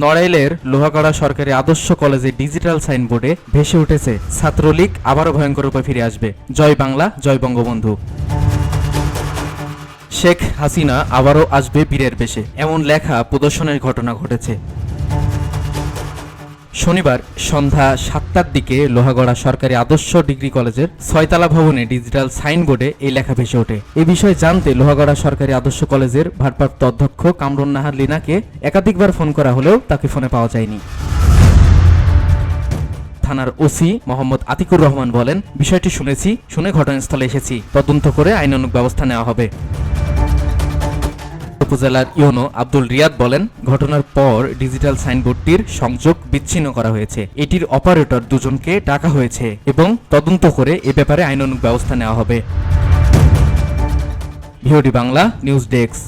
নড়াইলের লোহাগড়া সরকারি আদর্শ কলেজে ডিজিটাল সাইনবোর্ডে ভেসে উঠেছে ছাত্রলীগ আবারও ভয়ঙ্কর রূপে ফিরে আসবে, জয় বাংলা, জয় বঙ্গবন্ধু। শেখ হাসিনা আবারও আসবে বীরের বেশে, এমন লেখা প্রদর্শনের ঘটনা ঘটেছে। শনিবার সন্ধ্যা 7টার দিকে লোহাগড়া সরকারি আদর্শ ডিগ্রি কলেজের 6তলা ভবনে ডিজিটাল সাইনবোর্ডে এই লেখা ভেসে ওঠে। এ বিষয়ে জানতে লোহাগড়া সরকারি আদর্শ কলেজের ভারপ্রাপ্ত অধ্যক্ষ কামরুন নাহার লিনাকে একাধিকবার ফোন করা হলেও তাকে ফোনে পাওয়া যায়নি। থানার ওসি মোহাম্মদ আতিকুর রহমান বলেন, বিষয়টি শুনে ঘটনাস্থলে এসেছি, তদন্ত করে আইনানুগ ব্যবস্থা নেওয়া হবে। উপজেলার ইউনো আব্দুল রিয়াদ বলেন, ঘটনার পর ডিজিটাল সাইনবোর্ডটির সংযোগ বিচ্ছিন্ন করা হয়েছে। এটির অপারেটর দুজনকে ডাকা হয়েছে এবং তদন্ত করে এ ব্যাপারে আইনানুগ ব্যবস্থা নেওয়া হবে। VOD Bangla news desk.